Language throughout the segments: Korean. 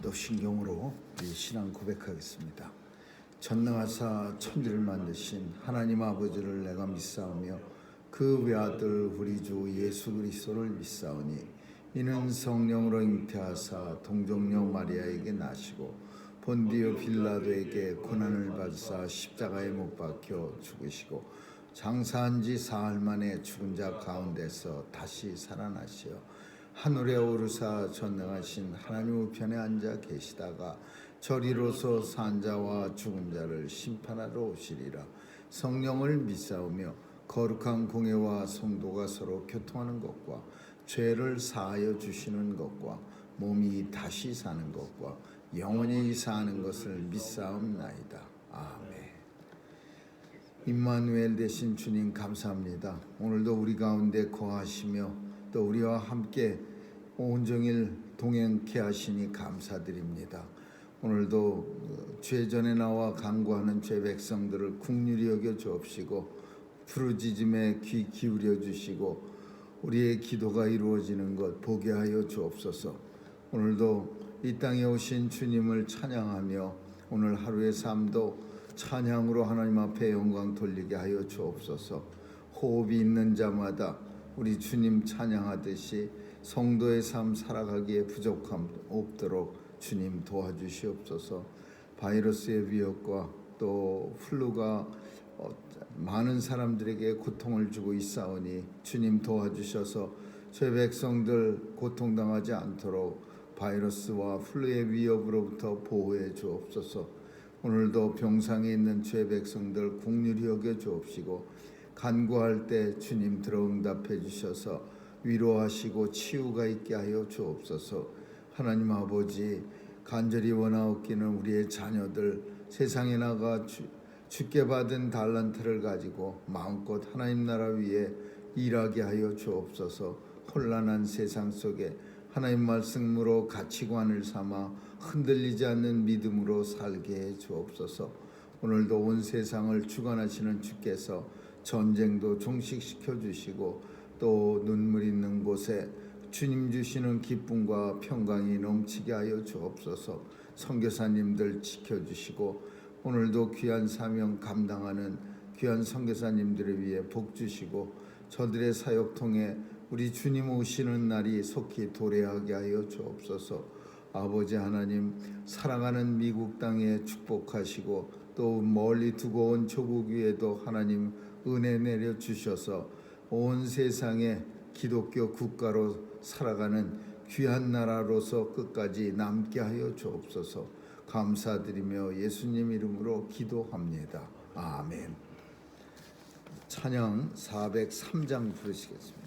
기도신경으로 우리 신앙 고백하겠습니다. 전능하사 천지를 만드신 하나님 아버지를 내가 믿사오며 그 외아들 우리 주 예수 그리스도를 믿사오니 이는 성령으로 잉태하사 동정녀 마리아에게 나시고 본디오 빌라도에게 고난을 받으사 십자가에 못 박혀 죽으시고 장사한 지 사흘 만에 죽은 자 가운데서 다시 살아나시어 하늘에 오르사 전능하신 하나님 우편에 앉아 계시다가 저리로서 산 자와 죽은 자를 심판하러 오시리라. 성령을 믿사오며 거룩한 공예와 성도가 서로 교통하는 것과 죄를 사하여 주시는 것과 몸이 다시 사는 것과 영원히 사는 것을 믿사옵나이다. 아멘. 임마누엘 되신 주님 감사합니다. 오늘도 우리 가운데 거하시며 또 우리와 함께 온종일 동행케 하시니 감사드립니다. 오늘도 죄전에 나와 간구하는 죄 백성들을 긍휼히 여겨 주옵시고 부르짖음에 귀 기울여 주시고 우리의 기도가 이루어지는 것 보게 하여 주옵소서. 오늘도 이 땅에 오신 주님을 찬양하며 오늘 하루의 삶도 찬양으로 하나님 앞에 영광 돌리게 하여 주옵소서. 호흡이 있는 자마다 우리 주님 찬양하듯이 성도의 삶 살아가기에 부족함 없도록 주님 도와주시옵소서. 바이러스의 위협과 또 플루가 많은 사람들에게 고통을 주고 있사오니 주님 도와주셔서 죄 백성들 고통당하지 않도록 바이러스와 플루의 위협으로부터 보호해 주옵소서. 오늘도 병상에 있는 죄 백성들 긍휼히 여겨 주옵시고 간구할 때 주님 들어 응답해 주셔서 위로하시고 치유가 있게 하여 주옵소서. 하나님 아버지, 간절히 원하옵기는 우리의 자녀들 세상에 나가 주께 받은 달란트를 가지고 마음껏 하나님 나라 위에 일하게 하여 주옵소서. 혼란한 세상 속에 하나님 말씀으로 가치관을 삼아 흔들리지 않는 믿음으로 살게 해 주옵소서. 오늘도 온 세상을 주관하시는 주께서 전쟁도 종식시켜 주시고 또 눈물 있는 곳에 주님 주시는 기쁨과 평강이 넘치게 하여 주옵소서. 선교사님들 지켜주시고 오늘도 귀한 사명 감당하는 귀한 선교사님들을 위해 복 주시고 저들의 사역 통해 우리 주님 오시는 날이 속히 도래하게 하여 주옵소서. 아버지 하나님, 사랑하는 미국 땅에 축복하시고 또 멀리 두고 온 조국 위에도 하나님 은혜 내려 주셔서 온 세상에 기독교 국가로 살아가는 귀한 나라로서 끝까지 남게 하여 주옵소서. 감사드리며 예수님 이름으로 기도합니다. 아멘. 찬양 403장 부르시겠습니다.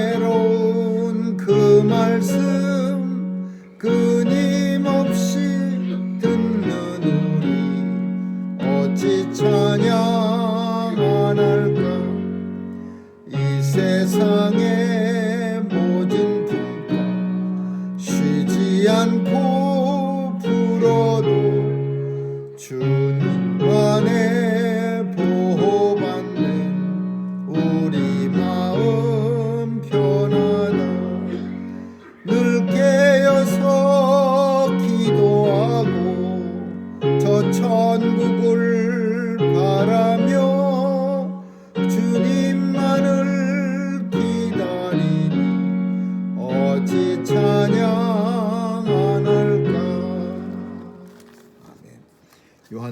은혜로운 그 말씀 끊임없이 듣는 우리 어찌 찬양 안 할까. 이 세상의 모든 풍파 쉬지 않고 불어도 주님 안에 보호받는 우리 마음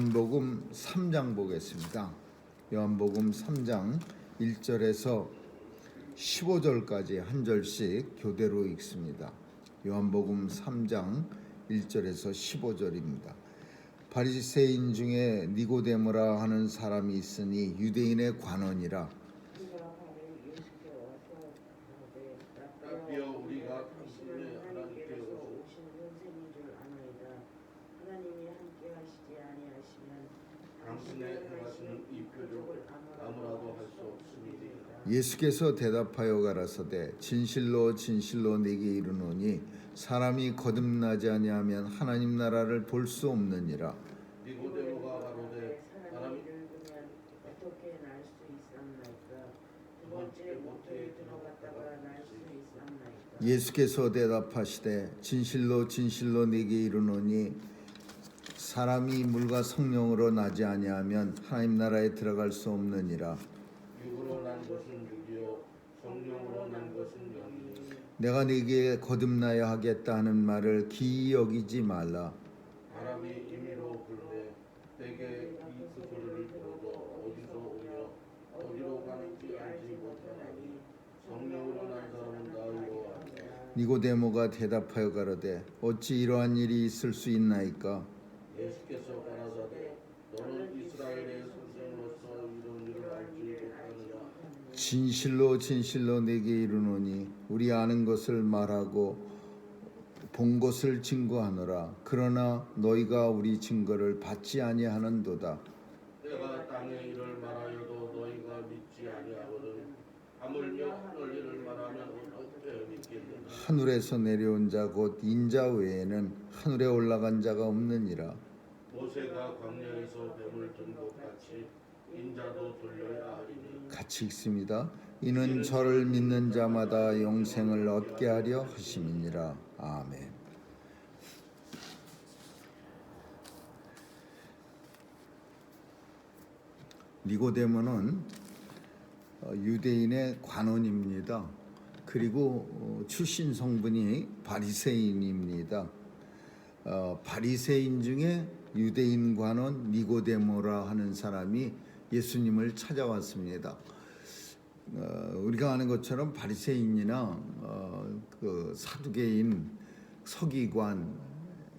요한복음 3장 보겠습니다. 요한복음 3장 1절에서 15절까지 한 절씩 교대로 읽습니다. 요한복음 3장 1절에서 15절입니다. 바리새인 중에 니고데모라 하는 사람이 있으니 유대인의 관원이라. 라비여, 우리가 당신의 하나님께서 오신 선생인 줄 아나이다. 하나님이 함께 하시지 아니하시면 당신의 행하시는 이 표적을 아무라도 할 수 없으리이다. 예수께서 대답하여 가라사대 진실로 진실로 네게 이르노니 사람이 거듭나지 아니하면 하나님 나라를 볼 수 없느니라. 니고데모가 가로되 사람이 늙으면 어떻게 날 수 있사옵나이까? 두 번째 모태에 들어갔다가 날 수 있사옵나이까? 예수께서 대답하시되 진실로 진실로 네게 이르노니 사람이 물과 성령으로 나지 아니하면 하나님 나라에 들어갈 수 없느니라. 육으로 난 것은 육이요 성령으로 난 것은 영이니 내가 네게 거듭나야 하겠다 하는 말을 기이 여기지 말라. 바람이 임의로 불되 내게 이 소리를 들어도 어디서 오며 어디로 가는지 알지 못하나니 성령으로 난 사람은 나으리로하니라. 니고데모가 대답하여 가로되 어찌 이러한 일이 있을 수 있나이까? 예수께서 가라사대 너는 이스라엘의 선생으로서 이런 일을 알지 못하느냐. 진실로 진실로 네게 이르노니 우리 아는 것을 말하고 본 것을 증거하노라. 그러나 너희가 우리 증거를 받지 아니하는도다. 내가 땅의 일을 말하여도 너희가 믿지 아니하거든. 하물며 하늘 일을 말하면 어떻게 믿겠느냐. 하늘에서 내려온 자 곧 인자 외에는 하늘에 올라간 자가 없느니라. 모세가 광야에서 뱀을 든 것 같이 인자도 돌려야 하리니. 같이 읽습니다. 이는 저를 믿는 자마다 영생을 얻게 하려 하심이니라. 아멘. 니고데모는 유대인의 관원입니다. 그리고 출신 성분이 바리새인입니다. 바리새인 중에 유대인 관원 니고데모라 하는 사람이 예수님을 찾아왔습니다. 우리가 아는 것처럼 바리새인이나 그 사두개인, 서기관,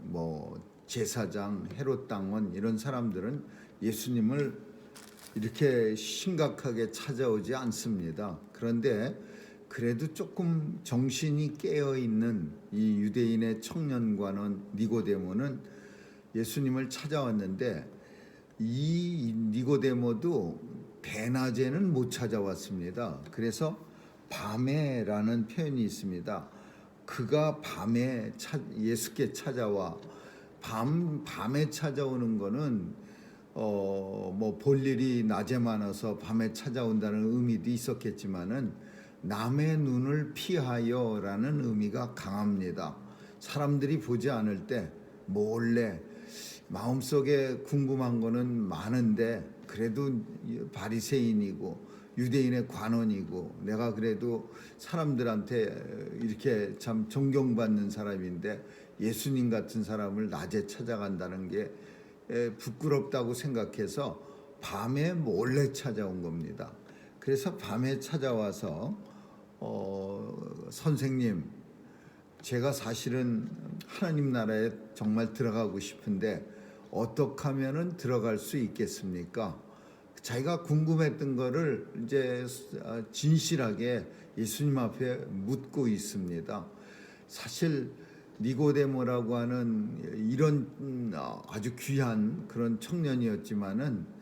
뭐 제사장, 헤롯 당원 이런 사람들은 예수님을 이렇게 심각하게 찾아오지 않습니다. 그런데 그래도 조금 정신이 깨어 있는 이 유대인의 청년관원 니고데모는 예수님을 찾아왔는데 이 니고데모도 대낮에는 못 찾아왔습니다. 그래서 밤에라는 표현이 있습니다. 그가 밤에 예수께 찾아와 밤에 찾아오는 거는 뭐 볼 일이 낮에 많아서 밤에 찾아온다는 의미도 있었겠지만은 남의 눈을 피하여라는 의미가 강합니다. 사람들이 보지 않을 때 몰래 마음속에 궁금한 거는 많은데 그래도 바리새인이고 유대인의 관원이고 내가 그래도 사람들한테 이렇게 참 존경받는 사람인데 예수님 같은 사람을 낮에 찾아간다는 게 부끄럽다고 생각해서 밤에 몰래 찾아온 겁니다. 그래서 밤에 찾아와서 선생님, 제가 사실은 하나님 나라에 정말 들어가고 싶은데 어떻게 하면은 들어갈 수 있겠습니까? 자기가 궁금했던 거를 이제 진실하게 예수님 앞에 묻고 있습니다. 사실 니고데모라고 하는 이런 아주 귀한 그런 청년이었지만은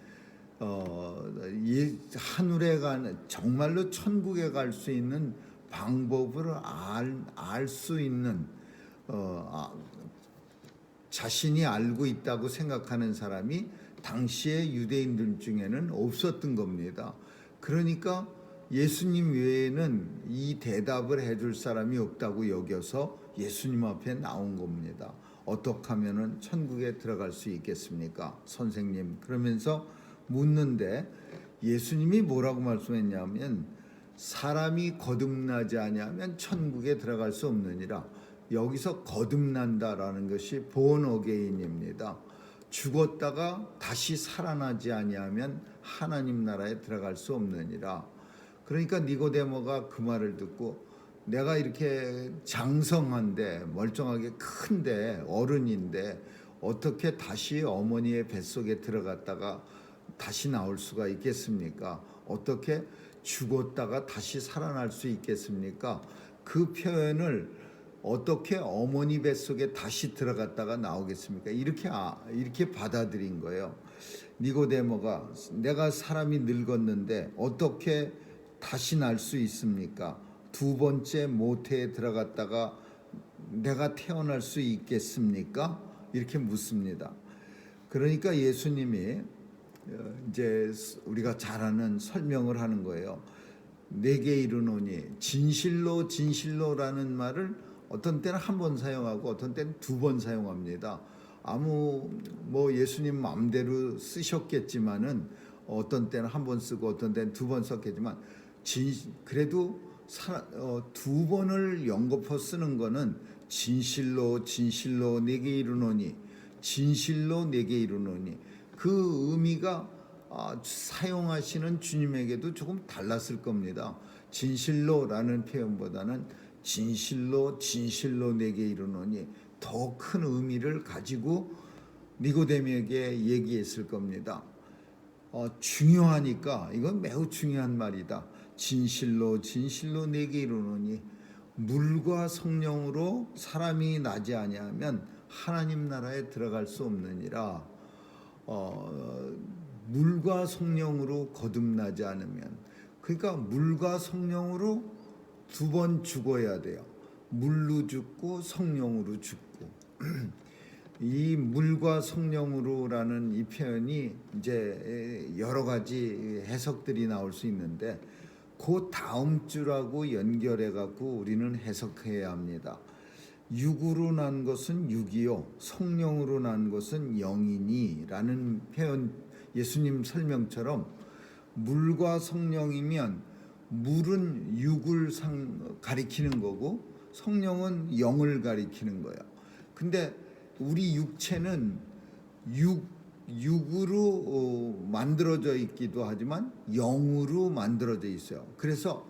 하늘에 가는 정말로 천국에 갈 수 있는 방법을 알 수 있는 자신이 알고 있다고 생각하는 사람이 당시의 유대인들 중에는 없었던 겁니다. 그러니까 예수님 외에는 이 대답을 해줄 사람이 없다고 여겨서 예수님 앞에 나온 겁니다. 어떻게 하면은 천국에 들어갈 수 있겠습니까, 선생님? 그러면서 묻는데 예수님이 뭐라고 말씀했냐면 사람이 거듭나지 아니하면 천국에 들어갈 수 없느니라. 여기서 거듭난다라는 것이 born again입니다. 죽었다가 다시 살아나지 아니하면 하나님 나라에 들어갈 수 없느니라. 그러니까 니고데모가 그 말을 듣고 내가 이렇게 장성한데 멀쩡하게 큰데 어른인데 어떻게 다시 어머니의 뱃속에 들어갔다가 다시 나올 수가 있겠습니까? 어떻게 죽었다가 다시 살아날 수 있겠습니까? 그 표현을 어떻게 어머니 뱃속에 다시 들어갔다가 나오겠습니까? 이렇게 받아들인 거예요. 니고데모가 내가 사람이 늙었는데 어떻게 다시 날 수 있습니까? 두 번째 모태에 들어갔다가 내가 태어날 수 있겠습니까? 이렇게 묻습니다. 그러니까 예수님이 이제 우리가 잘 아는 설명을 하는 거예요. 내게 이르노니 진실로 진실로라는 말을 어떤 때는 한 번 사용하고 어떤 때는 두 번 사용합니다. 예수님 마음대로 쓰셨겠지만은 어떤 때는 한 번 쓰고 어떤 때는 두 번 썼겠지만 그래도 두 번을 연거푸 쓰는 거는 진실로 진실로 내게 이르노니 진실로 내게 이르노니 그 의미가 사용하시는 주님에게도 조금 달랐을 겁니다. 진실로라는 표현보다는 진실로 진실로 내게 이르노니 더 큰 의미를 가지고 니고데모에게 얘기했을 겁니다. 중요하니까 이건 매우 중요한 말이다. 진실로 진실로 내게 이르노니 물과 성령으로 사람이 나지 아니하면 하나님 나라에 들어갈 수 없느니라. 물과 성령으로 거듭나지 않으면, 그러니까 물과 성령으로 두 번 죽어야 돼요. 물로 죽고 성령으로 죽고. 이 물과 성령으로라는 이 표현이 이제 여러 가지 해석들이 나올 수 있는데 그 다음 주라고 연결해 갖고 우리는 해석해야 합니다. 육으로 난 것은 육이요 성령으로 난 것은 영이니라는 표현, 예수님 설명처럼 물과 성령이면 물은 육을 가리키는 거고 성령은 영을 가리키는 거예요. 근데 우리 육체는 육으로 만들어져 있기도 하지만 영으로 만들어져 있어요. 그래서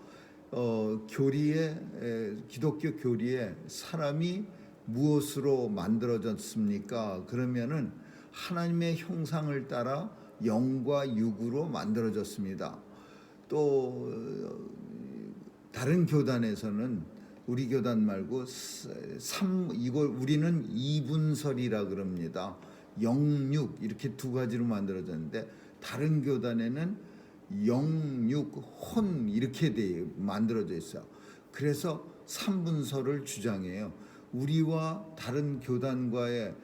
기독교 교리에 사람이 무엇으로 만들어졌습니까? 그러면은 하나님의 형상을 따라 영과 육으로 만들어졌습니다. 또 다른 교단에서는 우리 교단 말고 이걸 우리는 이분설이라 그럽니다. 영육 이렇게 두 가지로 만들어졌는데 다른 교단에는 영육 혼 이렇게 만들어져 있어요. 그래서 삼분설을 주장해요. 우리와 다른 교단과의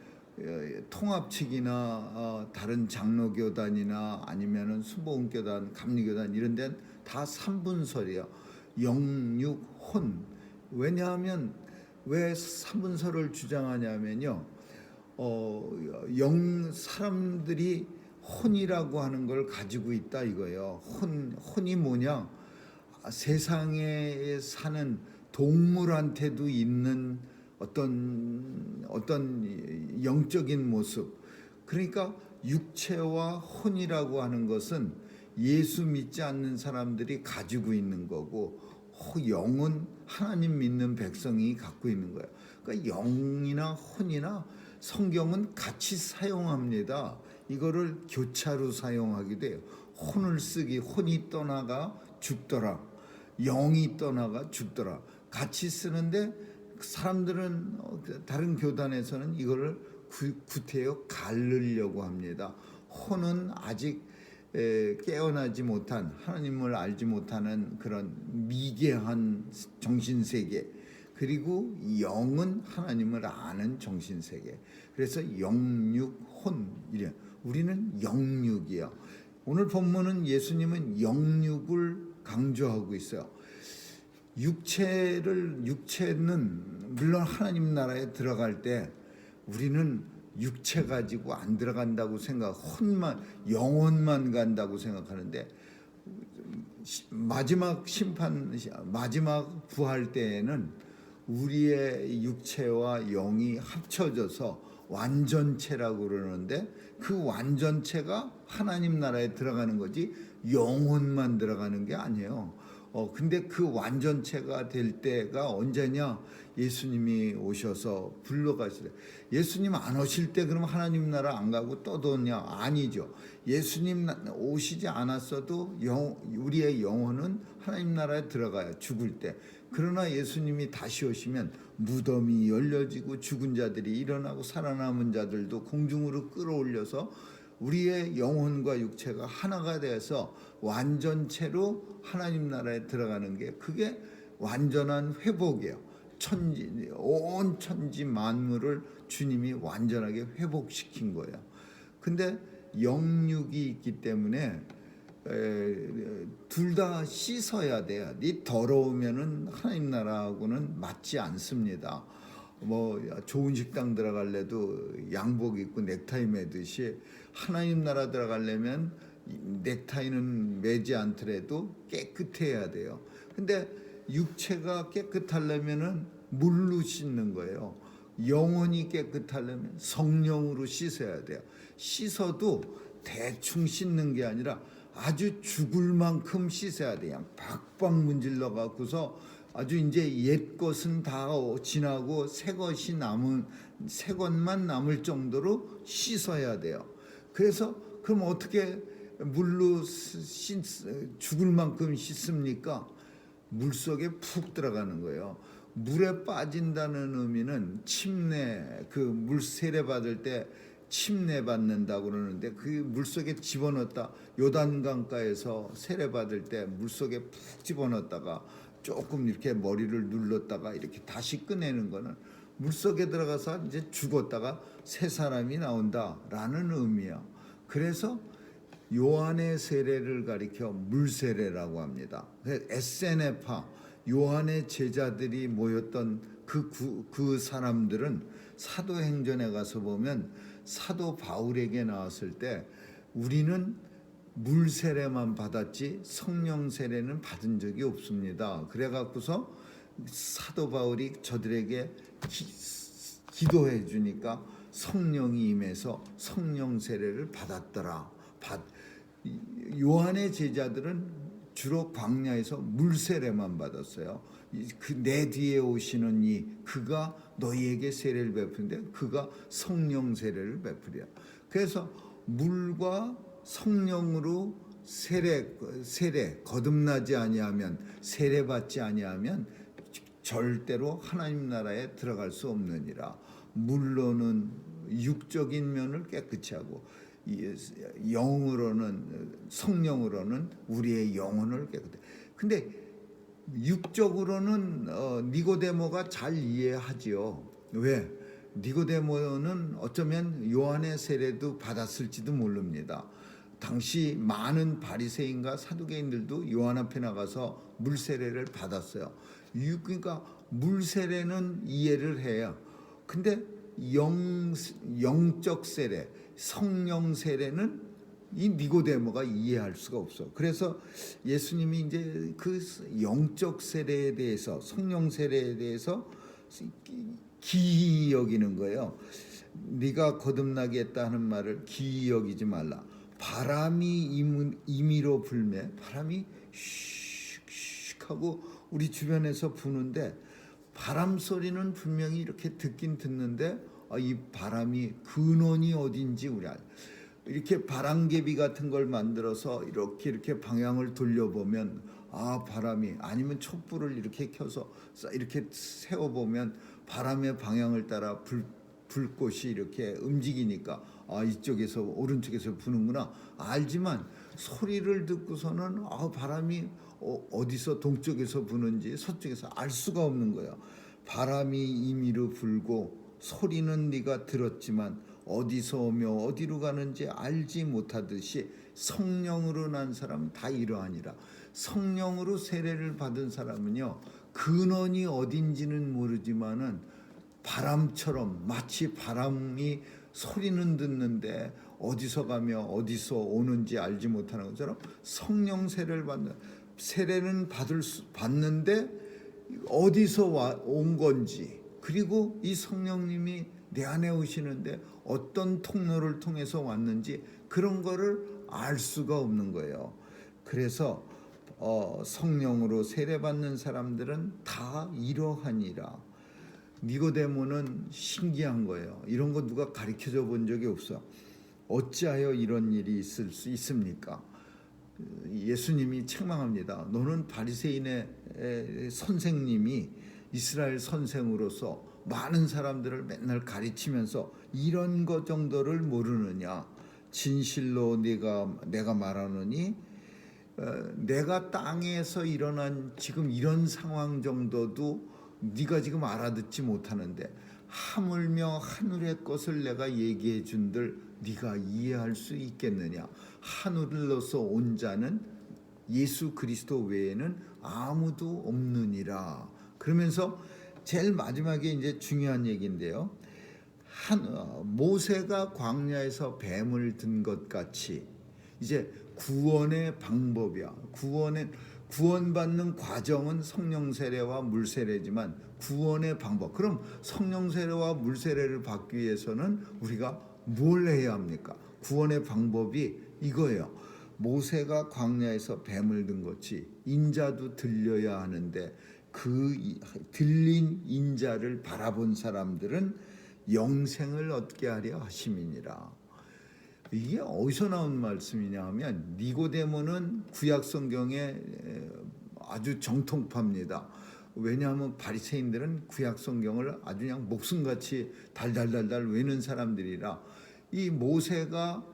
통합측이나 다른 장로교단이나 아니면은 수보음교단, 감리교단 이런 데는 다 삼분설이에요. 영육 혼. 왜냐하면 왜 삼분설을 주장하냐면요. 사람들이 혼이라고 하는 걸 가지고 있다 이거예요. 혼이 뭐냐? 세상에 사는 동물한테도 있는 어떤 영적인 모습. 그러니까 육체와 혼이라고 하는 것은 예수 믿지 않는 사람들이 가지고 있는 거고 영은 하나님 믿는 백성이 갖고 있는 거예요. 그러니까 영이나 혼이나 성경은 같이 사용합니다. 이거를 교차로 사용하기도 해요. 혼이 떠나가 죽더라. 영이 떠나가 죽더라. 같이 쓰는데 사람들은 다른 교단에서는 이거를 구태여 가르려고 합니다. 혼은 아직 깨어나지 못한 하나님을 알지 못하는 그런 미개한 정신세계, 그리고 영은 하나님을 아는 정신세계. 그래서 영육혼 이래. 우리는 영육이에요. 오늘 본문은 예수님은 영육을 강조하고 있어요. 육체는 물론 하나님 나라에 들어갈 때 우리는 육체 가지고 안 들어간다고 혼만 영혼만 간다고 생각하는데 마지막 부활 때에는 우리의 육체와 영이 합쳐져서 완전체라고 그러는데 그 완전체가 하나님 나라에 들어가는 거지 영혼만 들어가는 게 아니에요. 근데 그 완전체가 될 때가 언제냐? 예수님이 오셔서 불러가시래. 예수님 안 오실 때 그럼 하나님 나라 안 가고 떠도냐? 아니죠. 예수님 오시지 않았어도 우리의 영혼은 하나님 나라에 들어가요. 죽을 때. 그러나 예수님이 다시 오시면 무덤이 열려지고 죽은 자들이 일어나고 살아남은 자들도 공중으로 끌어올려서 우리의 영혼과 육체가 하나가 돼서 완전체로 하나님 나라에 들어가는 게 그게 완전한 회복이에요. 온 천지 만물을 주님이 완전하게 회복시킨 거예요. 근데 영육이 있기 때문에 둘 다 씻어야 돼요. 이 더러우면은 하나님 나라하고는 맞지 않습니다. 뭐 좋은 식당 들어갈래도 양복 입고 넥타이 매듯이 하나님 나라 들어가려면 넥타이는 매지 않더라도 깨끗해야 돼요. 근데 육체가 깨끗하려면은 물로 씻는 거예요. 영혼이 깨끗하려면 성령으로 씻어야 돼요. 씻어도 대충 씻는 게 아니라 아주 죽을 만큼 씻어야 돼요. 박박 문질러 갖고서 아주 이제 옛 것은 다 지나고 새 것만 남을 정도로 씻어야 돼요. 그래서 그럼 어떻게 물로 죽을 만큼 씻습니까? 물 속에 푹 들어가는 거예요. 물에 빠진다는 의미는 침례, 그 물 세례 받을 때 침례 받는다고 그러는데 그 물속에 집어넣었다, 요단강가에서 세례 받을 때 물속에 푹 집어넣었다가 조금 이렇게 머리를 눌렀다가 이렇게 다시 꺼내는 거는 물속에 들어가서 이제 죽었다가 새 사람이 나온다라는 의미야. 그래서 요한의 세례를 가리켜 물세례라고 합니다. 에세네파, 요한의 제자들이 모였던 그 사람들은 사도행전에 가서 보면 사도 바울에게 나왔을 때 우리는 물 세례만 받았지 성령 세례는 받은 적이 없습니다. 그래 갖고서 사도 바울이 저들에게 기도해 주니까 성령이 임해서 성령 세례를 받았더라. 요한의 제자들은 주로 광야에서 물 세례만 받았어요. 내 뒤에 오시는 그가 너희에게 세례를 베푸는데 그가 성령 세례를 베푸려. 그래서 물과 성령으로 세례 거듭나지 아니하면, 세례 받지 아니하면 절대로 하나님 나라에 들어갈 수 없느니라. 물로는 육적인 면을 깨끗이 하고 영으로는, 성령으로는 우리의 영혼을 깨끗해. 근데 육적으로는 니고데모가 잘 이해하지요. 왜? 니고데모는 어쩌면 요한의 세례도 받았을지도 모릅니다. 당시 많은 바리새인과 사두개인들도 요한 앞에 나가서 물 세례를 받았어요. 그러니까 물 세례는 이해를 해요. 근데 영적 세례, 성령 세례는 이 니고데모가 이해할 수가 없어. 그래서 예수님이 이제 그 영적 세례에 대해서, 성령 세례에 대해서 기이 여기는 거예요. 네가 거듭나게 했다 하는 말을 기이 여기지 말라. 바람이 임의로 불매, 바람이 슉슉 하고 우리 주변에서 부는데 바람 소리는 분명히 이렇게 듣긴 듣는데 이 바람이 근원이 어딘지 우리 이렇게 바람개비 같은 걸 만들어서 이렇게 방향을 돌려보면 바람이, 아니면 촛불을 이렇게 켜서 이렇게 세워보면 바람의 방향을 따라 불꽃이 이렇게 움직이니까 이쪽에서 오른쪽에서 부는구나 알지만 소리를 듣고서는 바람이 어디서 동쪽에서 부는지 서쪽에서 알 수가 없는 거야. 바람이 임의로 불고 소리는 네가 들었지만 어디서 오며 어디로 가는지 알지 못하듯이 성령으로 난 사람은 다 이러하니라. 성령으로 세례를 받은 사람은요, 근원이 어딘지는 모르지만은 바람처럼, 마치 바람이 소리는 듣는데 어디서 가며 어디서 오는지 알지 못하는 것처럼 성령 세례를 세례는 받는데 어디서 온 건지, 그리고 이 성령님이 내 안에 오시는데 어떤 통로를 통해서 왔는지 그런 거를 알 수가 없는 거예요. 그래서 성령으로 세례받는 사람들은 다 이러하니라. 니고데모는 신기한 거예요. 이런 거 누가 가르쳐줘 본 적이 없어. 어찌하여 이런 일이 있을 수 있습니까? 예수님이 책망합니다. 너는 바리새인의 선생님이 이스라엘 선생으로서 많은 사람들을 맨날 가르치면서 이런 것 정도를 모르느냐? 진실로 내가 말하노니 내가 땅에서 일어난 지금 이런 상황 정도도 네가 지금 알아듣지 못하는데 하물며 하늘의 것을 내가 얘기해 준들 네가 이해할 수 있겠느냐? 하늘로서 온 자는 예수 그리스도 외에는 아무도 없느니라. 그러면서 제일 마지막에 이제 중요한 얘기인데요. 모세가 광야에서 뱀을 든 것 같이 이제 구원의 방법이야. 구원받는 과정은 성령 세례와 물 세례지만 구원의 방법. 그럼 성령 세례와 물 세례를 받기 위해서는 우리가 뭘 해야 합니까? 구원의 방법이 이거예요. 모세가 광야에서 뱀을 든 것이 인자도 들려야 하는데 그 들린 인자를 바라본 사람들은 영생을 얻게 하려 하심이니라. 이게 어디서 나온 말씀이냐 하면 니고데모는 구약 성경에 아주 정통파입니다. 왜냐하면 바리새인들은 구약 성경을 아주 그냥 목숨같이 달달달달 외는 사람들이라 이 모세가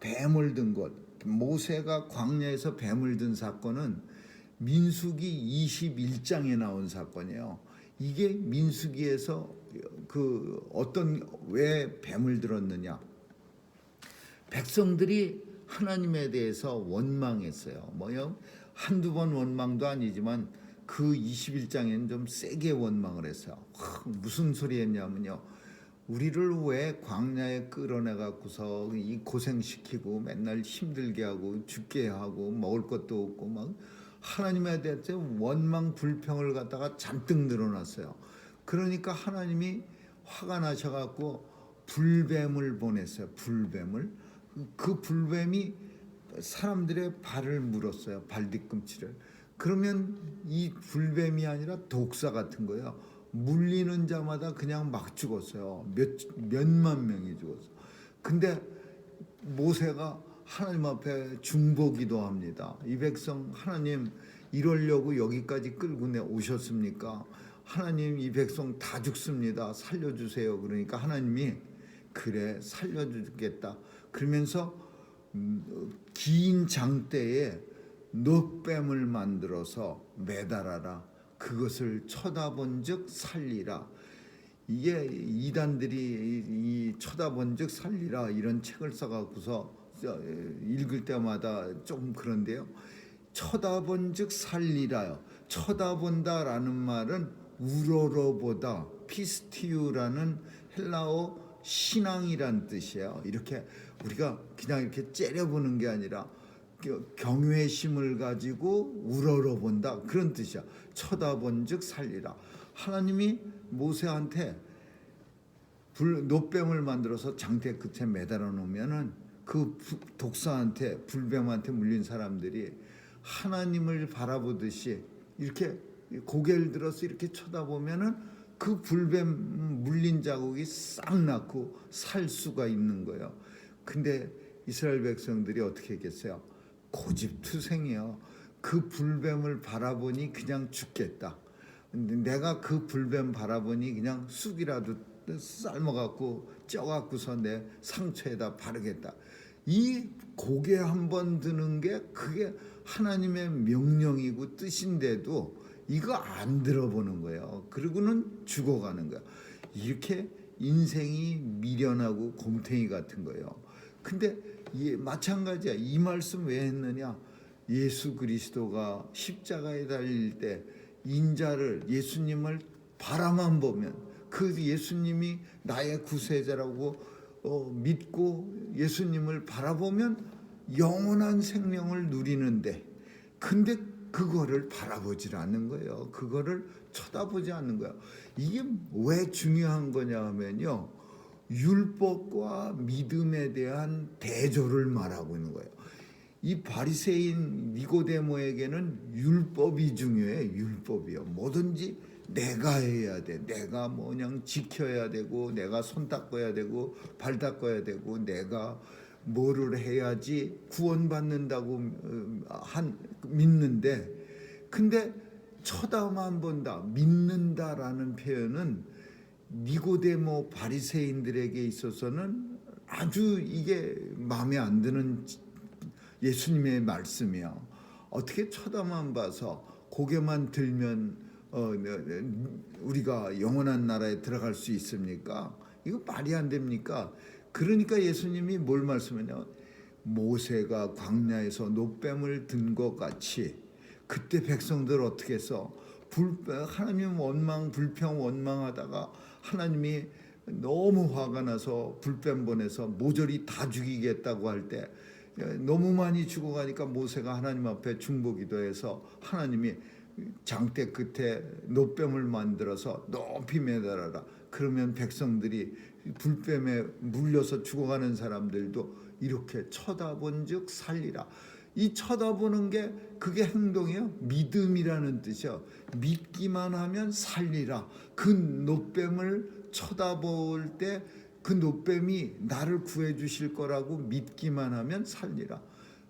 뱀을 든 것, 모세가 광야에서 뱀을 든 사건은 민수기 21장에 나온 사건이에요. 이게 민수기에서 왜 뱀을 들었느냐? 백성들이 하나님에 대해서 원망했어요. 한두 번 원망도 아니지만 그 21장에는 좀 세게 원망을 했어요. 무슨 소리 했냐면요. 우리를 왜 광야에 끌어내갖고서 이 고생시키고 맨날 힘들게 하고 죽게 하고 먹을 것도 없고 막 하나님에 대해서 원망 불평을 갖다가 잔뜩 늘어났어요. 그러니까 하나님이 화가 나셔갖고 불뱀을 보냈어요. 불뱀을. 그 불뱀이 사람들의 발을 물었어요. 발 뒤꿈치를. 그러면 이 불뱀이 아니라 독사 같은 거예요. 물리는 자마다 그냥 막 죽었어요. 몇만 명이 죽었어요. 근데 모세가 하나님 앞에 중보기도 합니다. 이 백성 하나님 이러려고 여기까지 끌고 오셨습니까? 하나님 이 백성 다 죽습니다. 살려주세요. 그러니까 하나님이 그래 살려주겠다. 그러면서 긴 장대에 놋뱀을 만들어서 매달아라. 그것을 쳐다본즉 살리라. 이게 이단들이 이 쳐다본즉 살리라 이런 책을 써갖고서 읽을 때마다 좀 그런데요. 쳐다본즉 살리라요. 쳐다본다라는 말은 우러러보다 피스티우라는 헬라어 신앙이란 뜻이에요. 이렇게 우리가 그냥 이렇게 째려보는 게 아니라 경외심을 가지고 우러러본다 그런 뜻이야. 쳐다본즉 살리라. 하나님이 모세한테 놋뱀을 만들어서 장대 끝에 매달아 놓으면은 그 독사한테 불뱀한테 물린 사람들이 하나님을 바라보듯이 이렇게 고개를 들어서 이렇게 쳐다보면은 그 불뱀 물린 자국이 싹 났고 살 수가 있는 거예요. 근데 이스라엘 백성들이 어떻게 했겠어요? 고집투생이요. 그 불뱀을 바라보니 그냥 죽겠다. 근데 내가 그 불뱀 바라보니 그냥 쑥이라도 삶아갖고 쪄갖고서 내 상처에다 바르겠다. 이 고개 한번 드는 게 그게 하나님의 명령이고 뜻인데도 이거 안 들어보는 거예요. 그리고는 죽어가는 거야. 이렇게 인생이 미련하고 곰탱이 같은 거예요. 근데 마찬가지야. 이 말씀 왜 했느냐? 예수 그리스도가 십자가에 달릴 때 인자를 예수님을 바라만 보면 그 예수님이 나의 구세자라고 믿고 예수님을 바라보면 영원한 생명을 누리는데 근데 그거를 바라보질 않는 거예요. 그거를 쳐다보지 않는 거예요. 이게 왜 중요한 거냐 하면요. 율법과 믿음에 대한 대조를 말하고 있는 거예요. 이 바리새인 니고데모에게는 율법이 중요해. 율법이요. 뭐든지 내가 해야 돼. 내가 그냥 지켜야 되고, 내가 손 닦아야 되고, 발 닦아야 되고, 내가 뭐를 해야지 구원받는다고 믿는데, 근데 쳐다만 본다, 믿는다라는 표현은 니고데모 바리새인들에게 있어서는 아주 이게 마음에 안 드는 예수님의 말씀이야. 어떻게 쳐다만 봐서 고개만 들면 우리가 영원한 나라에 들어갈 수 있습니까? 이거 말이 안 됩니까? 그러니까 예수님이 뭘 말씀하냐? 모세가 광야에서 노뱀을 든 것 같이 그때 백성들 어떻게 해서 하나님 불평 원망하다가 하나님이 너무 화가 나서 불뱀 보내서 모조리 다 죽이겠다고 할 때 너무 많이 죽어가니까 모세가 하나님 앞에 중보기도해서 하나님이 장대 끝에 노뱀을 만들어서 높이 매달아라. 그러면 백성들이 불뱀에 물려서 죽어가는 사람들도 이렇게 쳐다본즉 살리라. 이 쳐다보는 게 그게 행동이에요. 믿음이라는 뜻이요. 믿기만 하면 살리라. 그 노뱀을 쳐다볼 때 그 노뱀이 나를 구해 주실 거라고 믿기만 하면 살리라.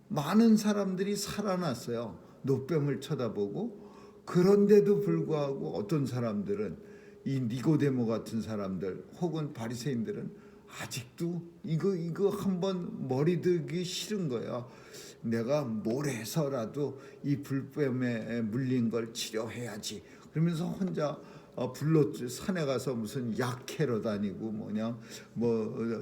많은 사람들이 살아났어요. 노뱀을 쳐다보고. 그런데도 불구하고 어떤 사람들은 이 니고데모 같은 사람들 혹은 바리새인들은 아직도 이거 한번 머리 들기 싫은 거예요. 내가 뭘 해서라도 이 불뱀에 물린 걸 치료해야지. 그러면서 혼자 산에 가서 무슨 약 캐러 다니고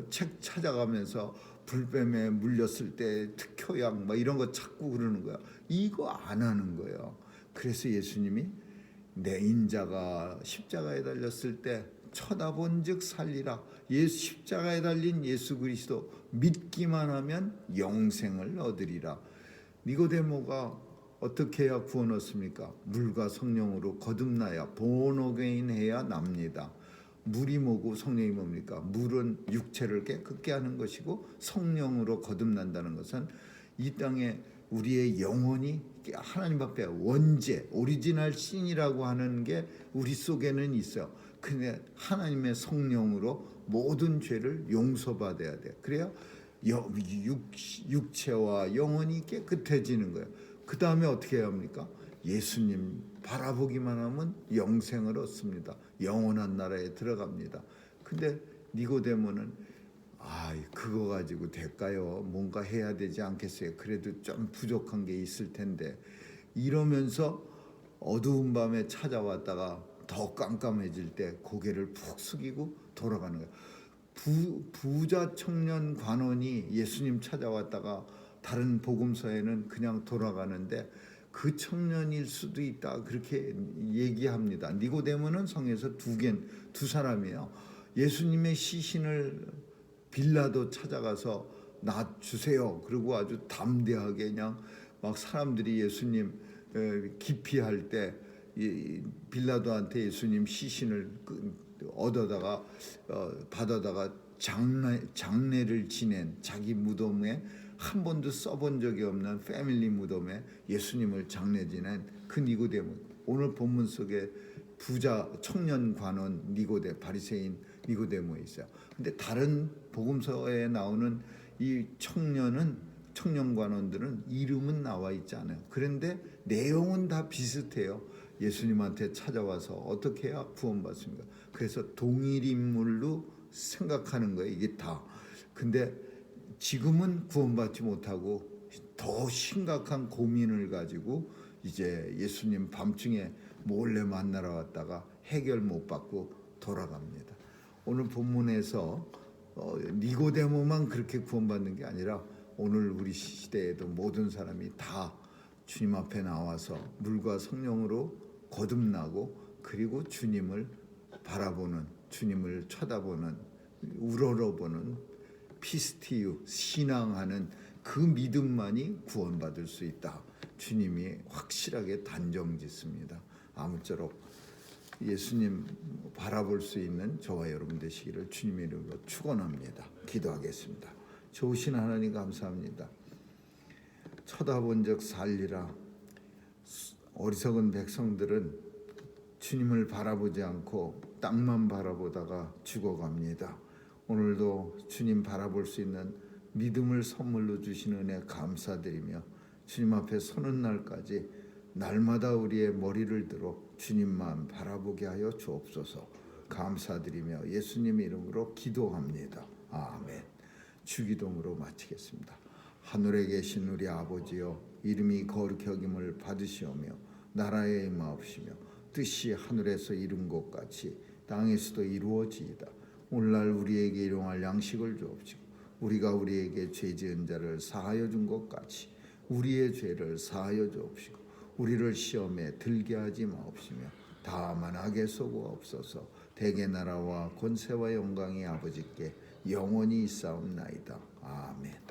책 찾아가면서 불뱀에 물렸을 때 특효약 이런 거 찾고 그러는 거야. 이거 안 하는 거예요. 그래서 예수님이 내 인자가 십자가에 달렸을 때 쳐다본즉 살리라. 십자가에 달린 예수 그리스도 믿기만 하면 영생을 얻으리라. 니고데모가 어떻게 해야 구원 얻습니까? 물과 성령으로 거듭나야 본어게인 해야 납니다. 물이 뭐고 성령이 뭡니까? 물은 육체를 깨끗게 하는 것이고 성령으로 거듭난다는 것은 이 땅에 우리의 영혼이 하나님 앞에 원죄, 오리지널 신이라고 하는 게 우리 속에는 있어요. 근데 하나님의 성령으로 모든 죄를 용서받아야 돼. 그래야 육체와 영혼이 깨끗해지는 거예요. 그 다음에 어떻게 해야 합니까? 예수님 바라보기만 하면 영생을 얻습니다. 영원한 나라에 들어갑니다. 근데 니고데모는 그거 가지고 될까요? 뭔가 해야 되지 않겠어요? 그래도 좀 부족한 게 있을 텐데 이러면서 어두운 밤에 찾아왔다가 더 깜깜해질 때 고개를 푹 숙이고 돌아가는 거예요. 부자 청년 관원이 예수님 찾아왔다가 다른 복음서에는 그냥 돌아가는데 그 청년일 수도 있다 그렇게 얘기합니다. 니고데모는 성에서 두 사람이에요. 예수님의 시신을 빌라도 찾아가서 나 주세요. 그리고 아주 담대하게 그냥 사람들이 예수님 기피할 때 빌라도한테 예수님 시신을 받아다가 장례를 지낸 자기 무덤에 한 번도 써본 적이 없는 패밀리 무덤에 예수님을 장례 지낸 그 니고데모. 오늘 본문 속에 부자 청년 관원 바리새인 니고데모에 있어요. 근데 다른 복음서에 나오는 이 청년 관원들은 이름은 나와 있지 않아요. 그런데 내용은 다 비슷해요. 예수님한테 찾아와서 어떻게 해야 구원받습니까? 그래서 동일 인물로 생각하는 거예요. 이게 다. 근데 지금은 구원받지 못하고 더 심각한 고민을 가지고 이제 예수님 밤중에 몰래 만나러 왔다가 해결 못 받고 돌아갑니다. 오늘 본문에서 니고데모만 그렇게 구원받는 게 아니라 오늘 우리 시대에도 모든 사람이 다 주님 앞에 나와서 물과 성령으로 거듭나고 그리고 주님을 바라보는, 주님을 쳐다보는, 우러러보는 피스티유, 신앙하는 그 믿음만이 구원받을 수 있다. 주님이 확실하게 단정짓습니다. 아무쪼록 예수님 바라볼 수 있는 저와 여러분 되시기를 주님의 이름으로 축원합니다. 기도하겠습니다. 좋으신 하나님 감사합니다. 쳐다본 적 살리라. 어리석은 백성들은 주님을 바라보지 않고 땅만 바라보다가 죽어갑니다. 오늘도 주님 바라볼 수 있는 믿음을 선물로 주신 은혜 감사드리며 주님 앞에 서는 날까지 날마다 우리의 머리를 들어 주님만 바라보게 하여 주옵소서. 감사드리며 예수님 이름으로 기도합니다. 아멘. 주기도문으로 마치겠습니다. 하늘에 계신 우리 아버지여, 이름이 거룩히 여김을 받으시오며 나라에 임하옵시며 뜻이 하늘에서 이룬 것 같이 땅에서도 이루어지이다. 오늘날 우리에게 일용할 양식을 주옵시고 우리가 우리에게 죄 지은 자를 사하여 준 것 같이 우리의 죄를 사하여 주옵시고 우리를 시험에 들게 하지 마옵시며 다만 악에서 구하옵소서. 대개 나라와 권세와 영광이 아버지께 영원히 있사옵나이다. 아멘.